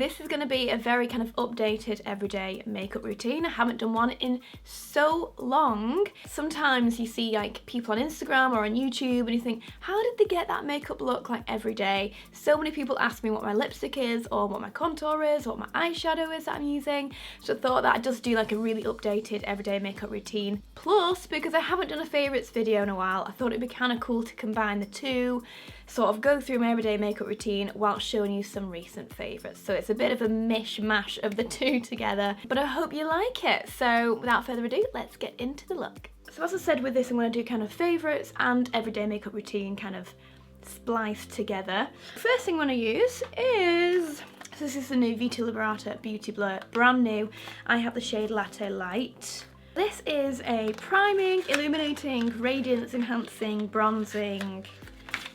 this is going to be a very kind of updated everyday makeup routine. I haven't done one in so long. Sometimes you see like people on Instagram or on YouTube and you think, how did they get that makeup look like every day? So many people ask me what my lipstick is or what my contour is, what my eyeshadow is that I'm using. So I thought that I'd just do like a really updated everyday makeup routine. Plus, because I haven't done a favourites video in a while, I thought it'd be kind of cool to combine the two, sort of go through my everyday makeup routine while showing you some recent favourites. So it's a bit of a mishmash of the two together, but I hope you like it. So without further ado, let's get into the look. So as I said, with this I'm going to do kind of favourites and everyday makeup routine kind of spliced together. First thing I'm going to use is, so this is the new Vita Liberata Beauty Blur, brand new. I have the shade Latte Light. This is a priming, illuminating, radiance enhancing, bronzing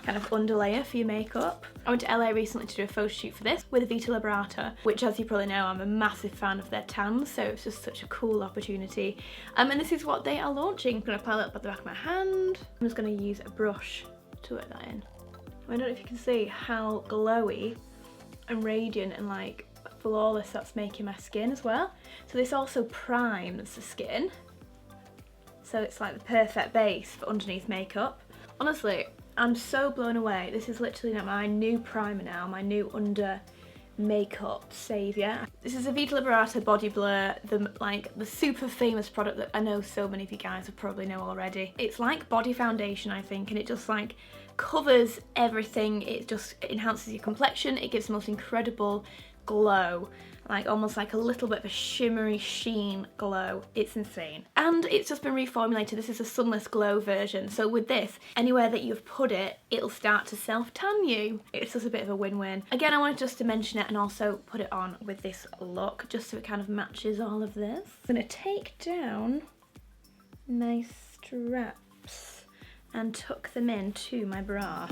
kind of underlayer for your makeup. I went to LA recently to do a photo shoot for this with Vita Liberata, which, as you probably know, I'm a massive fan of their tans, so it's just such a cool opportunity. And this is what they are launching. I'm going to apply that at the back of my hand. I'm just going to use a brush to work that in. I don't know if you can see how glowy and radiant and like flawless that's making my skin as well. So this also primes the skin, so it's like the perfect base for underneath makeup. Honestly, I'm so blown away. This is literally my new primer now, my new under makeup saviour. This is a Vita Liberata Body Blur, the super famous product that I know so many of you guys will probably know already. It's like body foundation, I think, and it just like covers everything. It just enhances your complexion. It gives the most incredible glow, like almost like a little bit of a shimmery sheen glow. It's insane. And it's just been reformulated. This is a sunless glow version. So with this, anywhere that you've put it, it'll start to self-tan you. It's just a bit of a win-win. Again, I wanted just to mention it and also put it on with this look, just so it kind of matches all of this. I'm gonna take down my straps and tuck them into my bra.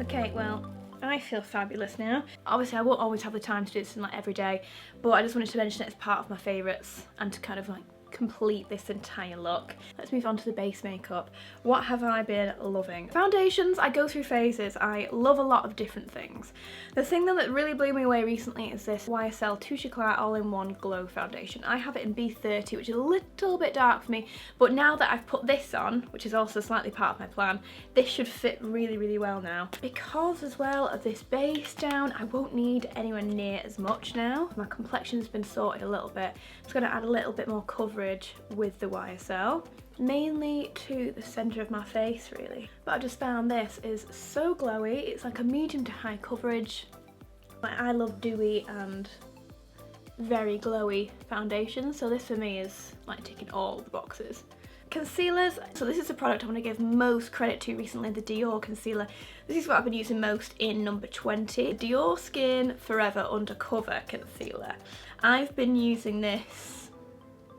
Okay, well, I feel fabulous now. Obviously, I won't always have the time to do this in like every day, but I just wanted to mention it as part of my favourites and to kind of like complete this entire look. Let's move on to the base makeup. What have I been loving? Foundations, I go through phases. I love a lot of different things. The thing that really blew me away recently is this YSL Touche Eclat All-in-One Glow Foundation. I have it in B30, which is a little bit dark for me, but now that I've put this on, which is also slightly part of my plan, this should fit really, really well now. Because as well of this base down, I won't need anywhere near as much now. My complexion's been sorted a little bit. I'm just going to add a little bit more coverage with the YSL, mainly to the centre of my face really. But I just found this is so glowy. It's like a medium to high coverage. I love dewy and very glowy foundations, so this for me is like ticking all the boxes. Concealers, so this is a product I want to give most credit to recently, the Dior Concealer. This is what I've been using most in number 20. Dior Skin Forever Undercover Concealer. I've been using this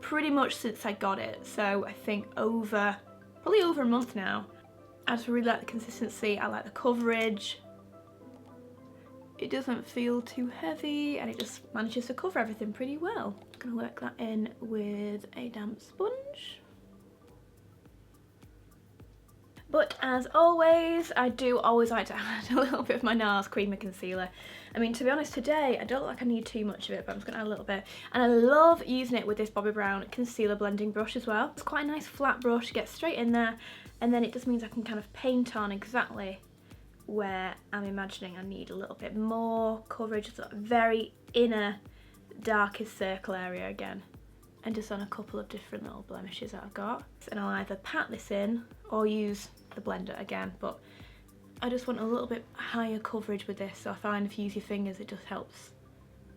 pretty much since I got it, so I think probably over a month now. I just really like the consistency, I like the coverage. It doesn't feel too heavy and it just manages to cover everything pretty well. I'm gonna work that in with a damp sponge. But as always, I do always like to add a little bit of my Nars Creamy Concealer. I mean, to be honest, today, I don't look like I need too much of it, but I'm just going to add a little bit. And I love using it with this Bobbi Brown concealer blending brush as well. It's quite a nice flat brush, gets straight in there, and then it just means I can kind of paint on exactly where I'm imagining I need a little bit more coverage. It's a very inner, darkest circle area again. And just on a couple of different little blemishes that I've got. And I'll either pat this in or use the blender again, but I just want a little bit higher coverage with this, so I find if you use your fingers it just helps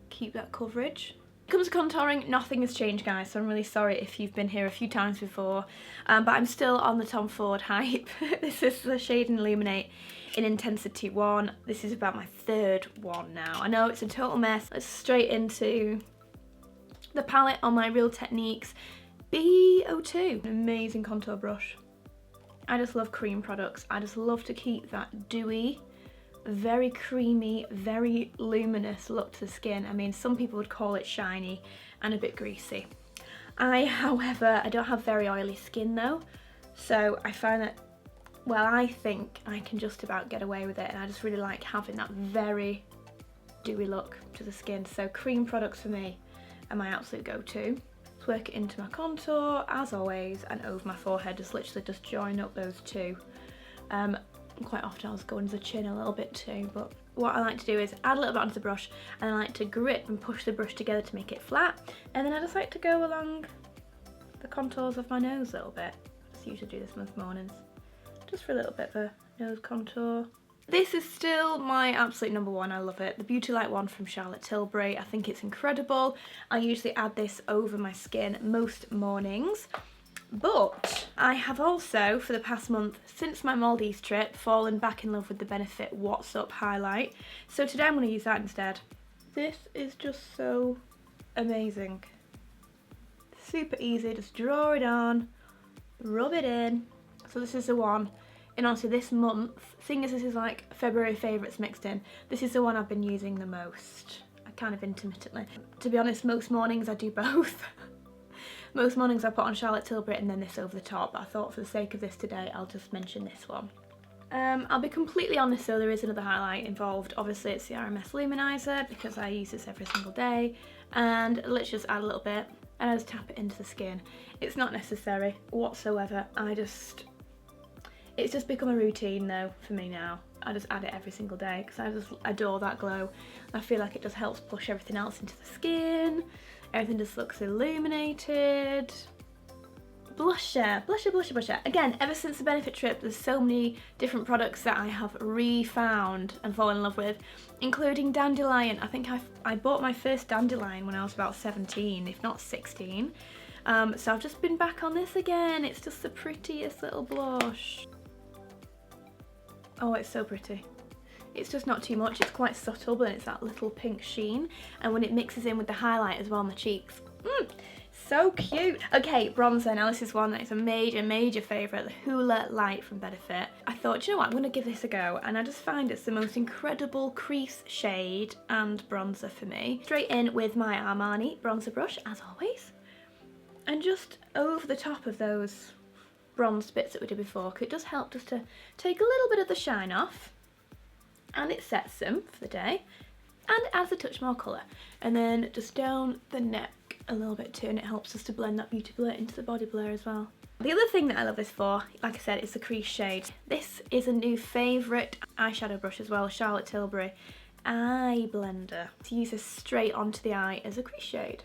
keep that coverage. When it comes to contouring, nothing has changed, guys, so I'm really sorry if you've been here a few times before, but I'm still on the Tom Ford hype. This is the shade and Illuminate in Intensity 1. This is about my third one now. I know it's a total mess. Let's straight into the palette on my Real Techniques B02. An amazing contour brush. I just love cream products. I just love to keep that dewy very creamy, very luminous look to the skin. I mean, some people would call it shiny and a bit greasy. However, I don't have very oily skin though, so I find that, well, I think I can just about get away with it, and I just really like having that very dewy look to the skin. So cream products for me are my absolute go-to. Let's work it into my contour as always, and over my forehead, just literally just join up those two. Quite often I'll just go under the chin a little bit too, but what I like to do is add a little bit onto the brush, and I like to grip and push the brush together to make it flat, and then I just like to go along the contours of my nose a little bit. I just usually do this most mornings, just for a little bit of a nose contour. This is still my absolute number one. I love it. The Beauty Light one from Charlotte Tilbury. I think it's incredible. I usually add this over my skin most mornings. But I have also, for the past month, since my Maldives trip, fallen back in love with the Benefit What's Up highlight. So today I'm going to use that instead. This is just so amazing. Super easy, just draw it on, rub it in. So this is the one, and honestly this month, seeing as this is like February favourites mixed in, this is the one I've been using the most. Kind of intermittently. To be honest, most mornings I do both. Most mornings I put on Charlotte Tilbury and then this over the top, but I thought for the sake of this today I'll just mention this one. I'll be completely honest though, there is another highlight involved. Obviously it's the RMS Luminizer because I use this every single day, and let's just add a little bit and I just tap it into the skin. It's not necessary whatsoever, it's just become a routine though for me now. I just add it every single day because I just adore that glow. I feel like it just helps push everything else into the skin. Everything just looks illuminated. Blusher, blusher, blusher, blusher. Again, ever since the Benefit trip, there's so many different products that I have re-found and fallen in love with, including Dandelion. I think I bought my first Dandelion when I was about 17, if not 16. So I've just been back on this again. It's just the prettiest little blush. Oh, it's so pretty. It's just not too much, it's quite subtle, but it's that little pink sheen. And when it mixes in with the highlight as well on the cheeks, so cute. Okay, bronzer. Now this is one that is a major, major favourite, the Hula Light from Benefit. I thought, do you know what, I'm going to give this a go. And I just find it's the most incredible crease shade and bronzer for me. Straight in with my Armani bronzer brush, as always. And just over the top of those bronzed bits that we did before, it does help just to take a little bit of the shine off. And it sets them for the day, and it adds a touch more colour. And then just down the neck a little bit too, and it helps us to blend that beauty blur into the body blur as well. The other thing that I love this for, like I said, is the crease shade. This is a new favourite eyeshadow brush as well, Charlotte Tilbury Eye Blender. To use this straight onto the eye as a crease shade.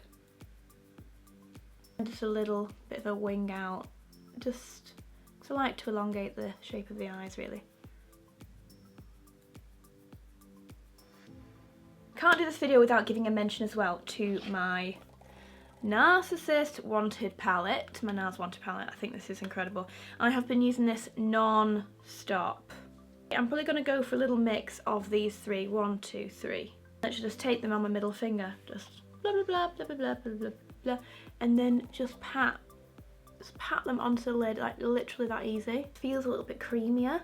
And just a little bit of a wing out, just because I like to elongate the shape of the eyes really. Can't do this video without giving a mention as well to my Narcissist Wanted palette, my Nars Wanted palette. I think this is incredible. I have been using this non-stop. I'm probably going to go for a little mix of these three, 1, 2, 3. Let's just take them on my middle finger, just blah blah blah blah blah blah blah blah blah, and then just pat them onto the lid, like literally that easy. It feels a little bit creamier,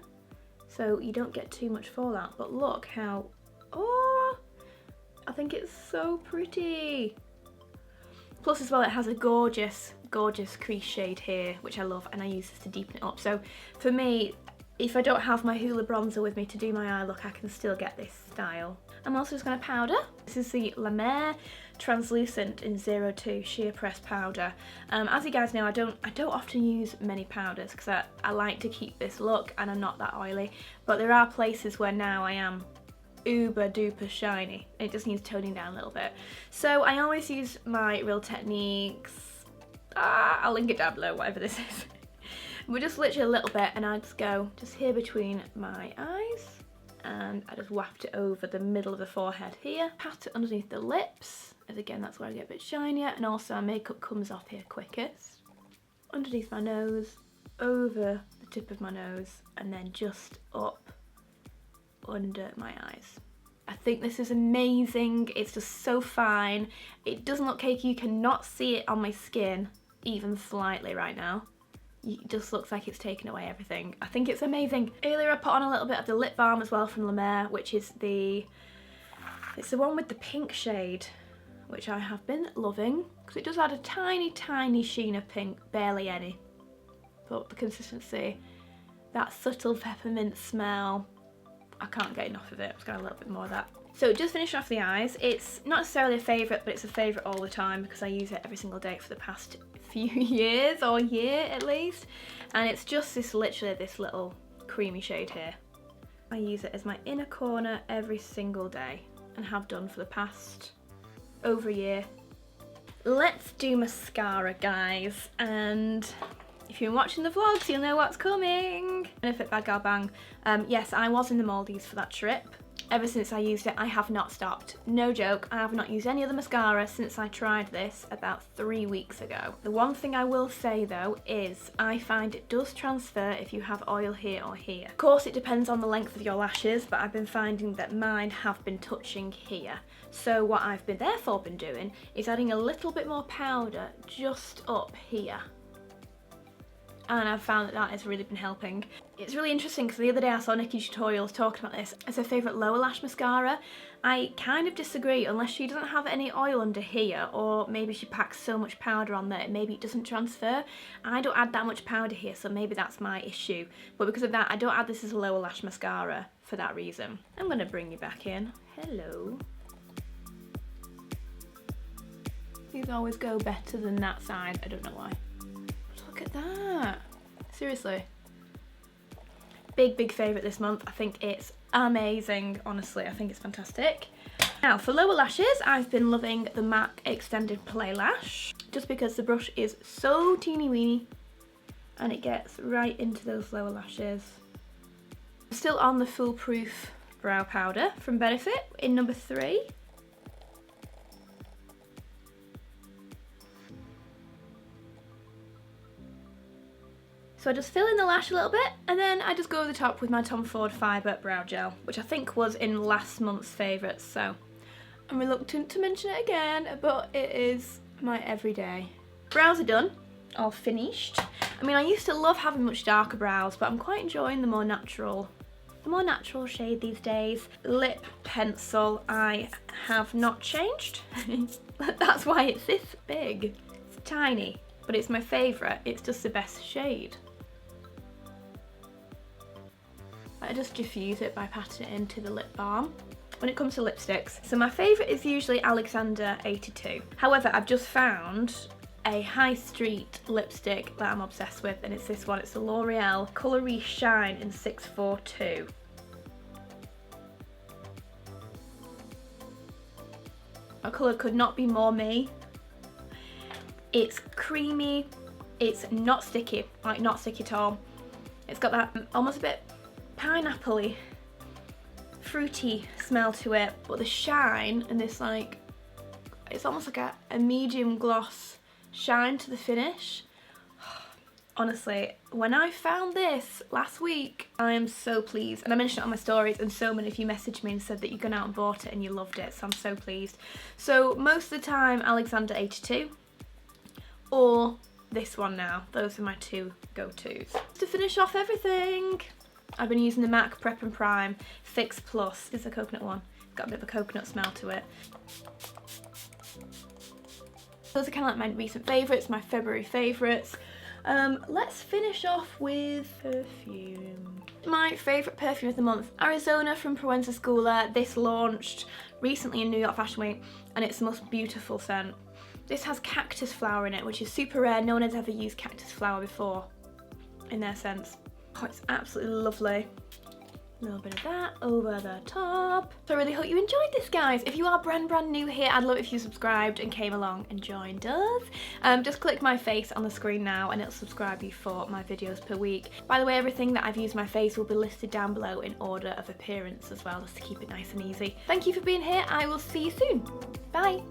so you don't get too much fallout. But look how, oh, I think it's so pretty. Plus as well, it has a gorgeous, gorgeous crease shade here, which I love, and I use this to deepen it up. So for me, if I don't have my Hula bronzer with me to do my eye look, I can still get this style. I'm also just going to powder. This is the La Mer Translucent in 02 Sheer Press Powder. As you guys know, I don't often use many powders because I like to keep this look and I'm not that oily. But there are places where now I am uber duper shiny. It just needs toning down a little bit. So I always use my Real Techniques. I'll link it down below, whatever this is. But just literally a little bit, and I just go just here between my eyes, and I just waft it over the middle of the forehead here. Pat it underneath the lips, as again that's where I get a bit shinier, and also my makeup comes off here quickest. Underneath my nose, over the tip of my nose, and then just up under my eyes. I think this is amazing. It's just so fine. It doesn't look cakey. You cannot see it on my skin even slightly right now. it just looks like it's taken away everything. I think it's amazing. Earlier I put on a little bit of the lip balm as well from La Mer, which is it's the one with the pink shade, which I have been loving, because it does add a tiny, tiny sheen of pink, barely any. But the consistency, that subtle peppermint smell, I can't get enough of it. I've got a little bit more of that. So just finishing off the eyes, it's not necessarily a favourite, but it's a favourite all the time because I use it every single day for the past few years, or year at least. And it's just literally this little creamy shade here. I use it as my inner corner every single day and have done for the past over a year. Let's do mascara, guys. And if you've been watching the vlogs, you'll know what's coming. Benefit Bad Gal Bang. Yes, I was in the Maldives for that trip. Ever since I used it, I have not stopped. No joke, I have not used any other mascara since I tried this about 3 weeks ago. The one thing I will say though is I find it does transfer if you have oil here or here. Of course it depends on the length of your lashes, but I've been finding that mine have been touching here. So what I've therefore been doing is adding a little bit more powder just up here. And I've found that has really been helping. It's really interesting because the other day I saw Nikki tutorials talking about this as her favourite lower lash mascara. I kind of disagree, unless she doesn't have any oil under here, or maybe she packs so much powder on that maybe it doesn't transfer. I don't add that much powder here, so maybe that's my issue. But because of that, I don't add this as a lower lash mascara for that reason. I'm going to bring you back in. Hello. These always go better than that side, I don't know why. Look at that. Seriously. Big favourite this month. I think it's amazing, honestly. I think it's fantastic. Now, for lower lashes, I've been loving the MAC Extended Play Lash, just because the brush is so teeny weeny and it gets right into those lower lashes. I'm still on the Foolproof Brow Powder from Benefit in number 3. So I just fill in the lash a little bit, and then I just go over the top with my Tom Ford Fibre Brow Gel, which I think was in last month's favourites, so I'm reluctant to mention it again, but it is my everyday. Brows are done, all finished. I mean, I used to love having much darker brows, but I'm quite enjoying the more natural shade these days. Lip pencil, I have not changed. That's why it's this big. It's tiny, but it's my favourite. It's just the best shade. I just diffuse it by patting it into the lip balm. When it comes to lipsticks, so my favourite is usually Alexander 82. However, I've just found a high street lipstick that I'm obsessed with, and it's this one. It's the L'Oreal Colorie Shine in 642. That colour could not be more me. It's creamy, it's not sticky, like not sticky at all. It's got that almost a bit pineapple-y, fruity smell to it, but the shine and this like, it's almost like a medium gloss shine to the finish. Honestly, when I found this last week, I am so pleased. And I mentioned it on my stories, and so many of you messaged me and said that you've gone out and bought it and you loved it, so I'm so pleased. So most of the time, Alexander 82 or this one now. Those are my two go-tos. To finish off everything, I've been using the MAC Prep and Prime Fix Plus. It's a coconut one. Got a bit of a coconut smell to it. Those are kind of like my recent favourites, my February favourites. Let's finish off with perfume. My favourite perfume of the month, Arizona from Proenza Schooler. This launched recently in New York Fashion Week, and it's the most beautiful scent. This has cactus flower in it, which is super rare. No one has ever used cactus flower before in their scents. Oh, it's absolutely lovely. A little bit of that over the top. So I really hope you enjoyed this, guys. If you are brand new here, I'd love it if you subscribed and came along and joined us. Just click my face on the screen now and it'll subscribe you for my videos per week. By the way, everything that I've used my face will be listed down below in order of appearance as well, just to keep it nice and easy. Thank you for being here. I will see you soon. Bye.